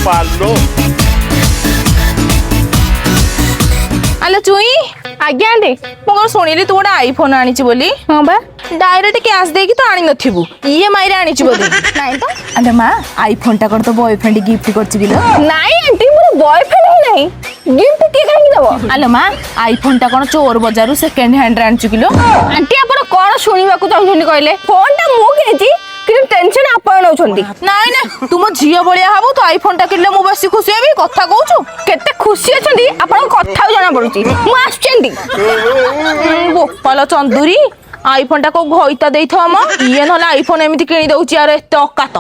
पालो आलो चुई आज्ञा आंटी मगर शुणिली तू गोटे आईफोन आनी बोली हाँ बा डायरेक्ट कैश देकी तो आनी नथिबु ईएमआई रे आनी बोली नहीं तो अरे माँ आईफोन टा कर तो बॉयफ्रेंड गिफ्ट करछि किलो नहीं आंटी मोर बॉयफ्रेंड ही नहीं गिफ्ट के कहीं दबो आलो माँ आईफोन टा कोन चोर बजारू सेकंड हैंड रे आनी किलो आंटी आपण कोन सुनिबा को चाहछनी कहले फोन टा मो किनेछि कि टेंशन आपण नउछंती नाई ना तुम झियो बलिया हबो तो आईफोन टा किनले मु बसी खुशी हेबी कथा कहूछु केते खुशी अछंती आपण कथा जाना पड़ुची मु आछंती गोपाल चंदुरी आईफोन टा को घइता देइथो म इए नला आईफोन एमिति किनी दउची यार एते अकात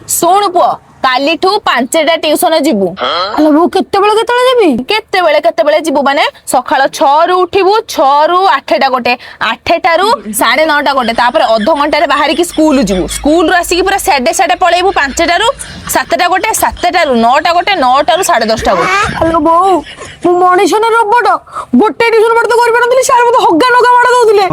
सुन पुओ कालीठू 5टा ट्यूशन जीवु हेलो वो केते देबी केतेबेले जीवु माने सकाळ 6 रु उठिबु 6 रु 8टा गोटे 8टा रु 9:30 गोटे तापर अध घंटा रे बाहर की स्कूल जीवु स्कूल रु आसी की पूरा साढ़े पळेबु 5टा रु 7टा गोटे 7टा रु 9टा गोटे 9टा रु 10:30 गोटे हेलो बो मु मनीष ने रोबोट गोटे ट्यूशन पढ़ तो कर बनतली सार मते हग्गा नगा मार दउतले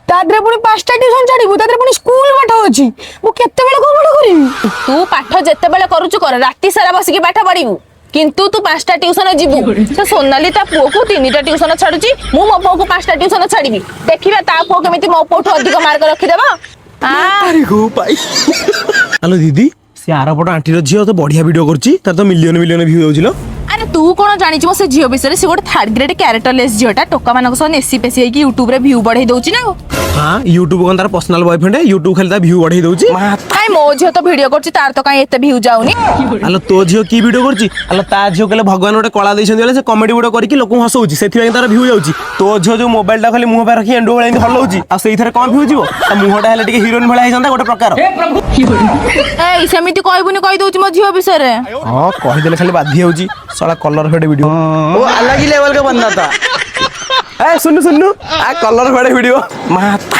तादरे पुनी 5टा ट्यूशन छाड़ीबु तादरे पुनी स्कूल पाठ अछि मु केते बेले को पाठ करिवि तू पाठ जेते बेले करूछु कर राती सारा बसी की पाठ पढिबु किंतु तू 5टा ट्यूशन जीवु तो सोनाली ता पुओ को 3टा ट्यूशन छाडुची मु मो पुओ को 5टा ट्यूशन छाडीबी देखिबा ता पुओ केमिति मो पुओ अधिक मार्क रखि देबा अरे गो पाई हेलो दीदी से आरपट आंटी झील तो बढ़िया वीडियो करछि तार तो मिलियन व्यू होउछिलो अरे तू कौन जानी से झील विषय से गोटे 3rd ग्रेड कैरेक्टरलेस झीलटा टोका मान नेसी पेसी होगी यूट्यूब रे व्यू बढ़ाई दउची ना हाँ यूट्यूब कौन तार पर्सनल बॉयफ्रेंड है यूट्यूब खाली ता व्यू बढ़ाई दउची काई मो झील तो वीडियो करछि तार तो काई एते व्यू जाउनी हेलो तो झील की वीडियो करछि हेलो ता झील कहले भगवान गोटे कला दैछन बोले से कॉमेडी वीडियो करके लोक हसौची सेथि तार व्यू जाउची तो झील जो मोबाइल टा खाली मुंह पे रखी एंडो वाला हलौची आ सेहि थरे कोन व्यू जीवो ता मुंहटा हेले टिके हीरोइन भला हे जंदा गोटे प्रकार ए सेमिति कहबुनी कहि दउची मो झील विषय रे हां कहि देले खाली बाधी होउची साला कलर फेड वीडियो वो अलग ही लेवल का बंदा था। ए सुन्नु आ कलर फेड वीडियो माता